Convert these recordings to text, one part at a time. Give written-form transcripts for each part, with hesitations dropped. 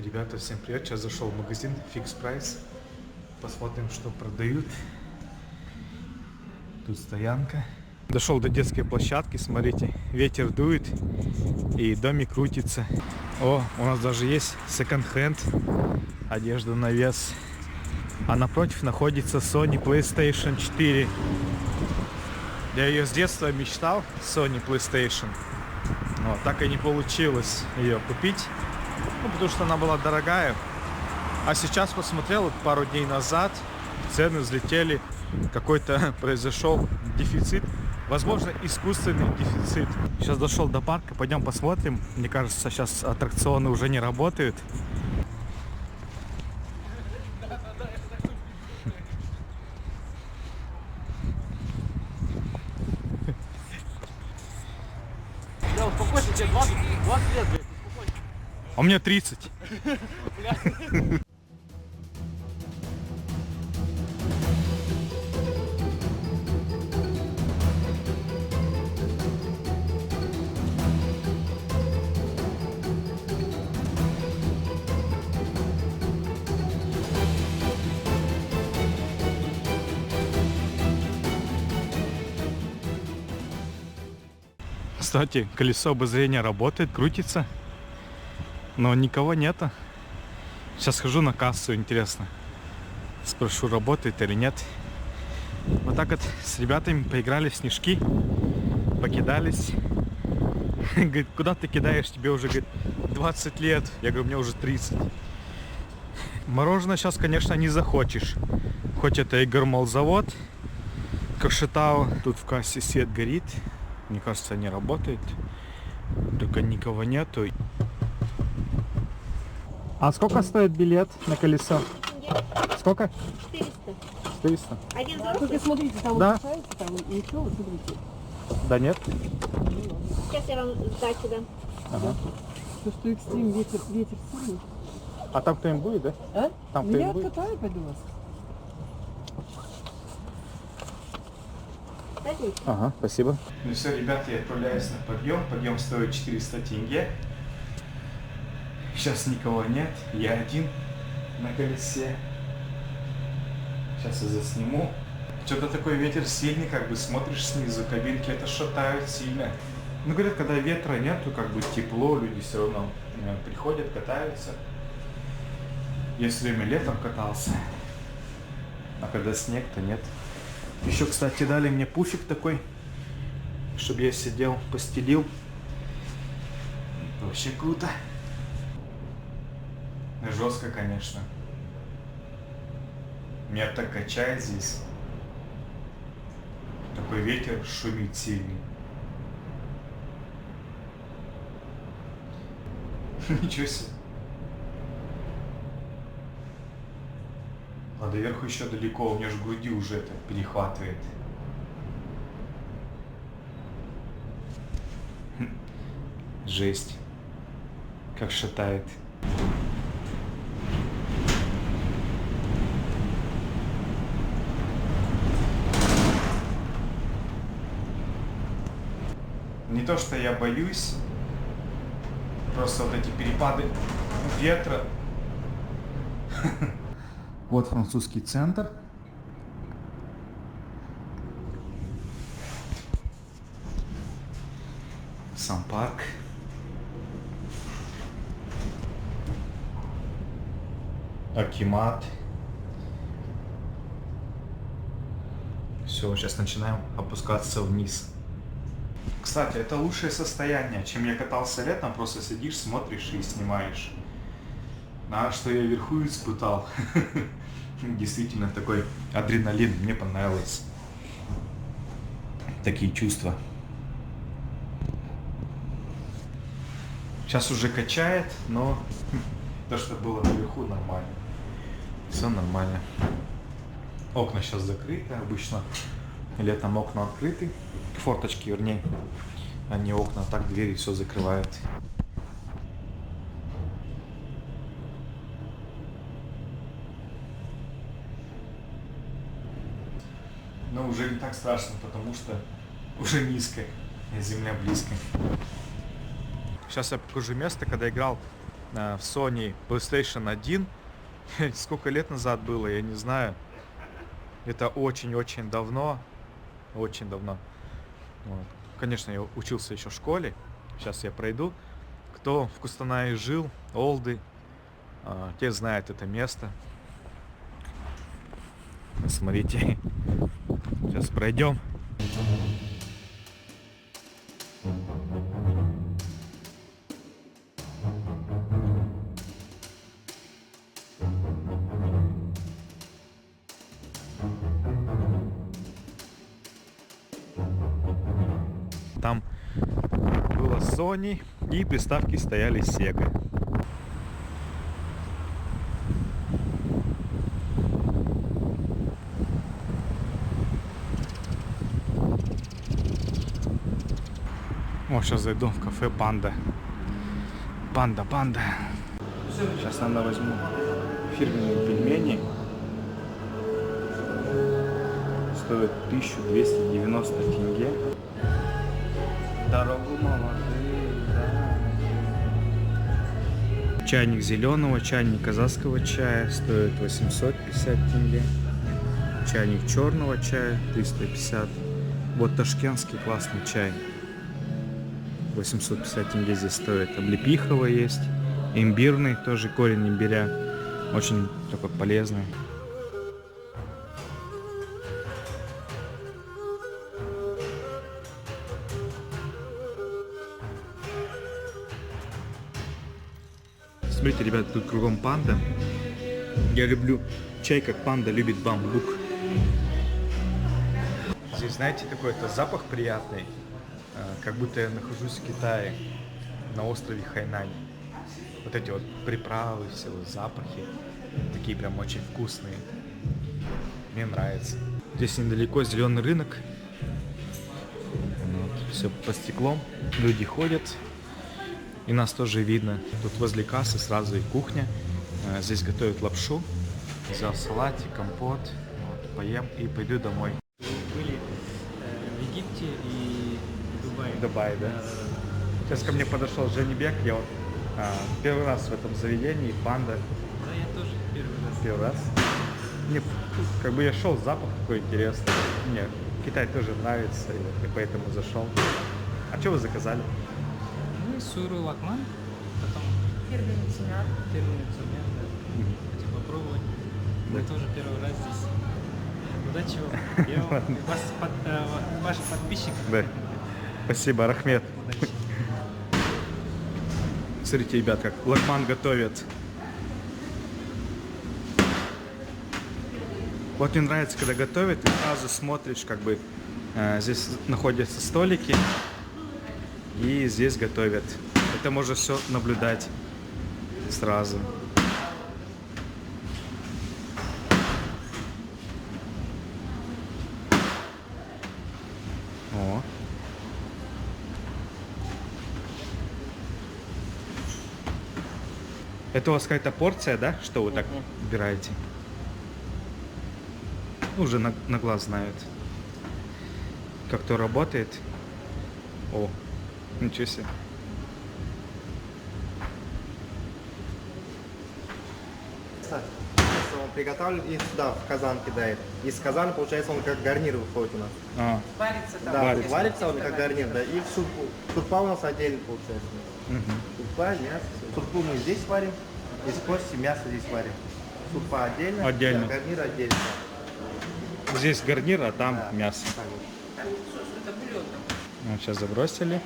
Ребята, всем привет! Сейчас зашел в магазин Fix Price. Посмотрим, что продают. Тут стоянка. Дошел до детской площадки, смотрите, ветер дует и домик крутится. О, у нас даже есть секонд-хенд, одежда на вес. А напротив находится Sony PlayStation 4. Я ее с детства мечтал, Sony PlayStation. Но так и не получилось ее купить, потому что она была дорогая. А сейчас посмотрел, вот пару дней назад цены взлетели, какой-то произошел дефицит. Возможно, искусственный дефицит. Сейчас дошел до парка, пойдем посмотрим. Мне кажется, сейчас аттракционы уже не работают. Да, успокойся, тебе 20 лет, блядь, успокойся. А мне 30. Кстати, колесо обозрения работает, крутится, но никого нету. Сейчас схожу на кассу, интересно. Спрошу, работает или нет. Вот так вот с ребятами поиграли в снежки, покидались. Говорит, куда ты кидаешь? Тебе уже, говорит, 20 лет. Я говорю, мне уже 30. Мороженое сейчас, конечно, не захочешь. Хоть это и гормолзавод, Кокшетау. Тут в кассе свет горит. Мне кажется, не работает. Только никого нету. А сколько стоит билет на колесо? Сколько? 400. 400. Один Только взрослый. смотрите, там Да. касается, там и все, вот смотрите. Да нет? Сейчас я вам сдачу дам. Ага. То, что экстрим, ветер сильный. А там кто-нибудь будет, да? А? Там Ну, я кто-нибудь будет? откатаю, пойду вас. Возьмите. Ага, спасибо. Ну все, ребята, я отправляюсь на подъем. Подъем стоит 400 тенге. Сейчас никого нет. Я один на колесе. Сейчас я засниму. Что-то такой ветер сильный, как бы смотришь снизу, кабинки это шатают сильно. Ну, говорят, когда ветра нету, как бы тепло, люди все равно приходят, катаются. Я все время летом катался. А когда снег, то нет. Еще, кстати, дали мне пуфик такой, чтобы я сидел, постелил. Вообще круто. Жестко, конечно. Меня так качает здесь. Такой ветер шумит сильный. Ничего себе. А доверху еще далеко, у меня же в груди уже это перехватывает. Жесть. Как шатает. Не то, что я боюсь, просто вот эти перепады ветра. Вот французский центр. Сам парк. Акимат. Все, сейчас начинаем опускаться вниз. Кстати, это лучшее состояние, чем я катался летом, просто сидишь, смотришь и снимаешь. А что я вверху испытал. Действительно такой адреналин, мне понравилось. Такие чувства. Сейчас уже качает, но то, что было наверху, нормально. Все нормально. Окна сейчас закрыты, обычно летом окна открыты. Форточки, вернее. А не окна, так двери все закрывают. Но уже не так страшно, потому что уже низко, и земля близко. Сейчас я покажу место, когда играл в Sony PlayStation 1. Сколько лет назад было, я не знаю. Это очень-очень давно. Очень давно. Вот. Конечно, я учился еще в школе. Сейчас я пройду. Кто в Кустанае жил, олды, те знают это место. Смотрите. Сейчас пройдем. Там было Sony и приставки стояли Sega. О, сейчас зайду в кафе Панда. Панда. Сейчас, наверное, возьму фирменные пельмени. Стоит 1290 тенге. Дорогу молодые, да. Чайник зеленого, чайник казахского чая стоит 850 тенге. Чайник черного чая 350. Вот ташкентский классный чай. 850 тенге здесь стоит. Облепиховый есть. Имбирный, тоже корень имбиря. Очень такой полезный. Смотрите, ребят, тут кругом панда. Я люблю чай, как панда любит бамбук. Здесь, знаете, такой-то запах приятный. Как будто я нахожусь в Китае, на острове Хайнань. Вот эти вот приправы, все вот запахи, такие прям очень вкусные. Мне нравится. Здесь недалеко зеленый рынок. Вот, все под стеклом. Люди ходят. И нас тоже видно. Тут возле кассы сразу и кухня. Здесь готовят лапшу. Взял салатик, компот. Вот, поем и пойду домой. Были в Египте и Дубай, да? Сейчас ко мне подошел Женебек, я вот первый раз в этом заведении, Панда. Да, я тоже первый раз. Первый раз. Мне, как бы я шел, запах такой интересный. Мне Китай тоже нравится, и поэтому зашел. А что вы заказали? Ну, суру лакман, потом фирменный цемян, да. Хотел попробовать. Мы тоже первый раз здесь. Удачи вам. Я ваш подписчик. Да. Спасибо, Рахмет. Удачи. Смотрите, ребят, как лакман готовят. Вот мне нравится, когда готовят, и сразу смотришь, как бы здесь находятся столики, и здесь готовят. Это можно все наблюдать сразу. О. Это у вас какая-то порция, да? Что вы так убираете? Уже на глаз знают. Как то работает. О, ничего себе. Он приготавливает и сюда, в казан кидает. Из казана, получается, он как гарнир выходит у нас. Варится там. Да, варится он как гарнир, да. И в шурпу. Шурпа у нас отдельно получается. Шурпа, мясо. Шурпу мы здесь варим. Из кости мясо здесь варим. Шурпа отдельно. Отдельно. Да, гарнир отдельно. Здесь гарнир, а там Да, мясо. так вот. Это бульон. Вот сейчас забросили.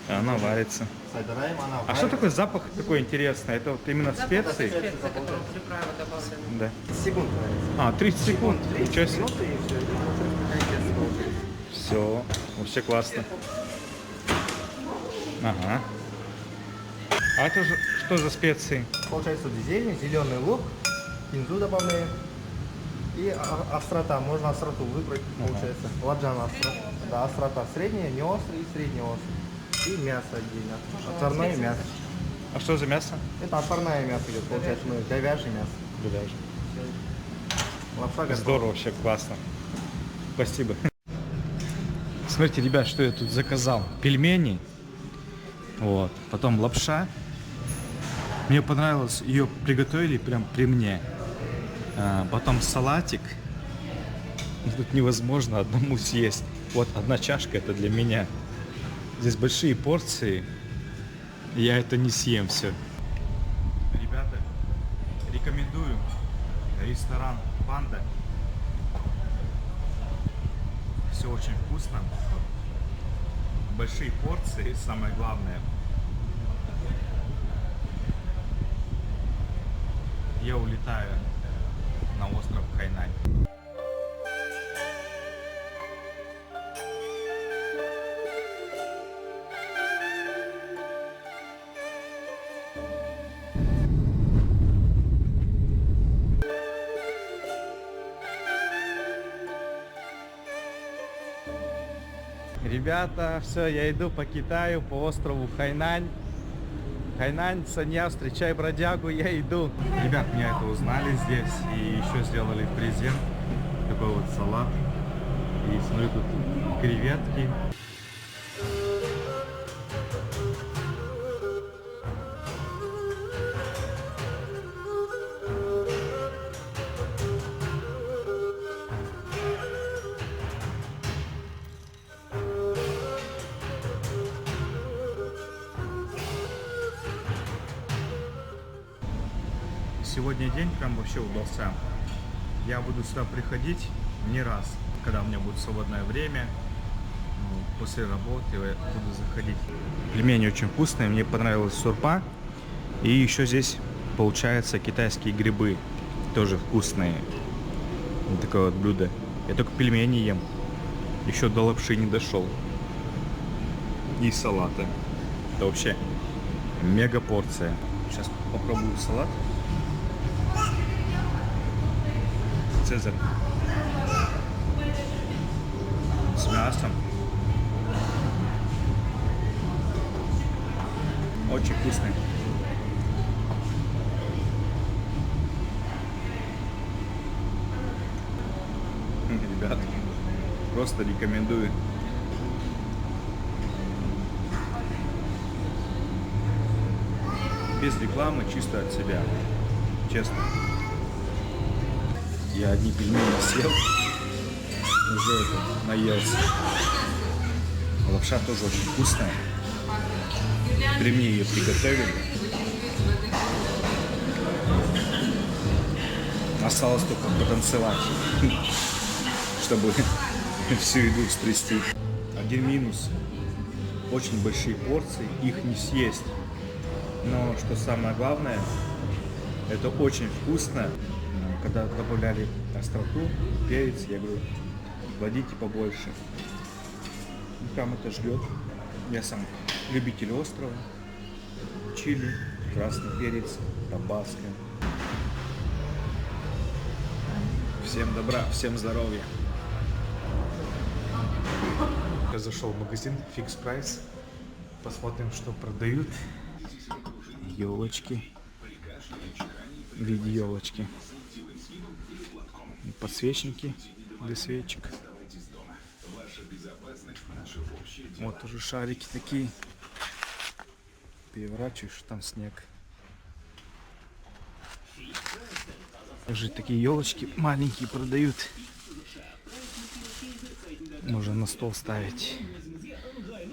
И она варится. Собираем, она А варится. что такой запах такой интересный? Это вот именно специи? Специя, которая приправа добавлена. Да. Секунд варится. 30 секунд. 30 Ничего себе. минут и все. И получается такая теста получается. Все. Вообще классно. Ага. А это же что за специи? Получается зелень, зеленый лук, кинзу добавляем. И острота, можно остроту выбрать, получается. Ладжан острота. Да, острота средняя, не острый и среднеострый. И мясо отдельно. Отварное мясо. А что за мясо? Это отварное мясо идет, получается, ну, говяжье мясо. Говяжье. Лапша готова. Здорово, вообще классно. Спасибо. Смотрите, ребят, что я тут заказал. Пельмени. Вот. Потом лапша. Мне понравилось, ее приготовили прям при мне. Потом салатик. Тут невозможно одному съесть. Вот одна чашка, это для меня. Здесь большие порции. Я это не съем все. Ребята, рекомендую ресторан Панда. Все очень вкусно. Большие порции, самое главное. Я улетаю на остров Хайнань. Ребята, все, я иду по Китаю, по острову Хайнань. Хайнань, Санья, встречай бродягу, я иду. Ребят, меня это узнали здесь и еще сделали презент. Такой вот салат. И смотрю, тут креветки. Сегодня день прям вообще удался. Я буду сюда приходить не раз, когда у меня будет свободное время. После работы я буду заходить. Пельмени очень вкусные, мне понравилась сурпа. И еще здесь получается китайские грибы, тоже вкусные. Вот такое вот блюдо. Я только пельмени ем, еще до лапши не дошел. И салата. Это вообще мега порция. Сейчас попробую салат. Цезарь с мясом. Очень вкусный. Ребят, просто рекомендую. Без рекламы, чисто от себя. Честно. Я одни пельмени съел, уже это наелся. Лапша тоже очень вкусная. При мне ее приготовили. Осталось только потанцевать, чтобы всю еду встрясти. Один минус. Очень большие порции, их не съесть. Но что самое главное, это очень вкусно. Когда добавляли остроту, перец, я говорю, кладите побольше. И прям это ждет. Я сам любитель острова, чили, красный перец, табаско. Всем добра, всем здоровья. Я зашел в магазин Fix Price. Посмотрим, что продают. Елочки. В виде елочки. Подсвечники для свечек. Вот уже шарики такие. Переворачиваешь, там снег. Уже такие елочки маленькие продают. Можно на стол ставить.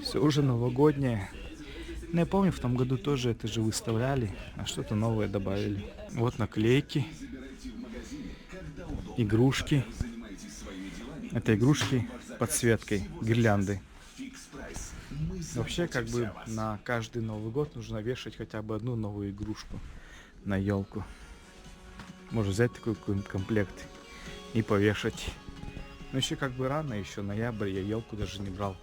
Все уже новогоднее. Но я помню, в том году тоже это же выставляли, а что-то новое добавили. Вот наклейки. Игрушки. Это игрушки с подсветкой, гирлянды. Вообще, как бы на каждый Новый год нужно вешать хотя бы одну новую игрушку на елку. Можно взять такой комплект и повешать. Но еще как бы рано, еще ноябрь, я елку даже не брал.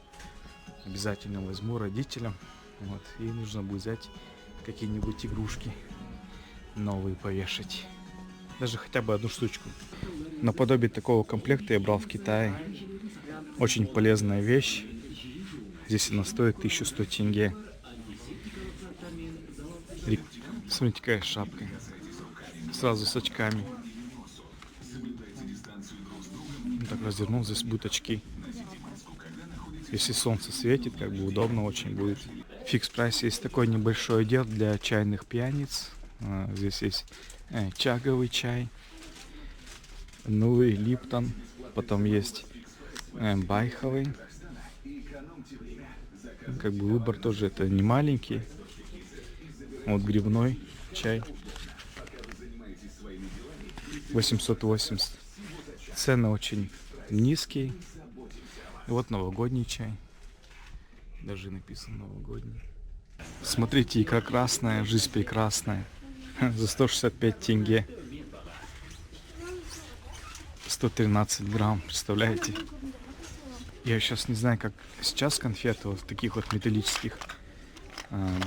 Обязательно возьму родителям. Вот, и нужно будет взять какие-нибудь игрушки новые повешать. Даже хотя бы одну штучку. Наподобие такого комплекта я брал в Китае. Очень полезная вещь. Здесь она стоит 1100 тенге. Смотрите, какая шапка. Сразу с очками. Так развернул, здесь будут очки. Если солнце светит, как бы удобно очень будет. В Fix Price есть такой небольшой отдел для чайных пьяниц. Здесь есть чаговый чай, ну и липтон. Потом есть байховый. Как бы выбор тоже это не маленький. Вот грибной чай 880. Цены очень низкие. И вот новогодний чай. Даже написано новогодний. Смотрите, икра красная, жизнь прекрасная. За 165 тенге. 113 грамм, представляете? Я сейчас не знаю, как сейчас конфеты вот в таких вот металлических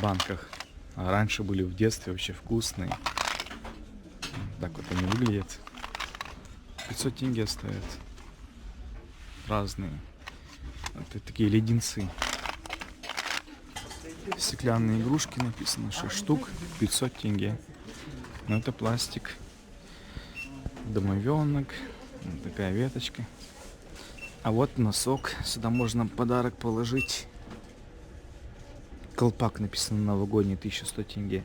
банках. А раньше были в детстве вообще вкусные. Так вот они выглядят. 500 тенге стоят. Разные. Это такие леденцы. Стеклянные игрушки написано 6 штук, 500 тенге. Но это пластик. Домовенок. Вот такая веточка. А вот носок. Сюда можно подарок положить. Колпак написано новогодний, 1100 тенге.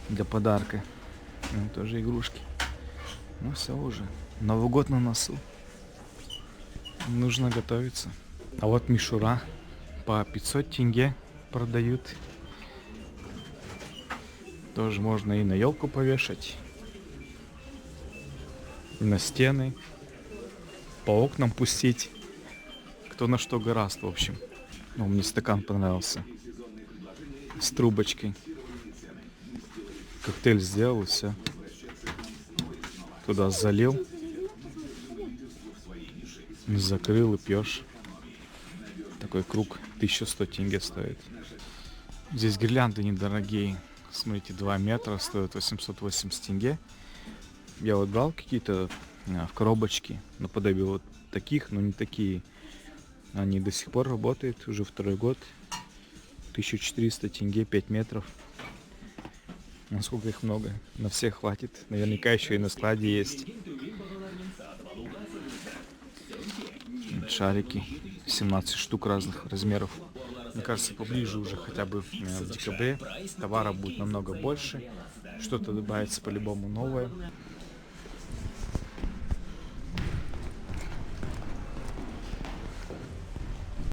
Для подарка. Ну, тоже игрушки. Ну все уже. Новый год на носу. Нужно готовиться. А вот мишура по 500 тенге продают. Тоже можно и на елку повешать. И на стены. По окнам пустить. Кто на что гораст, в общем. Ну, мне стакан понравился. С трубочкой. Коктейль сделал и все. Туда залил. Закрыл и пьешь. Такой круг 1100 тенге стоит. Здесь гирлянды недорогие. Смотрите, 2 метра стоят 880 тенге. Я вот брал какие-то в коробочке. Наподобие вот таких, но не такие. Они до сих пор работают. Уже второй год. 1400 тенге, 5 метров. Насколько их много? На всех хватит. Наверняка еще и на складе есть. Шарики. 17 штук разных размеров. Мне кажется, поближе уже хотя бы в декабре товара будет намного больше. Что-то добавится по-любому новое.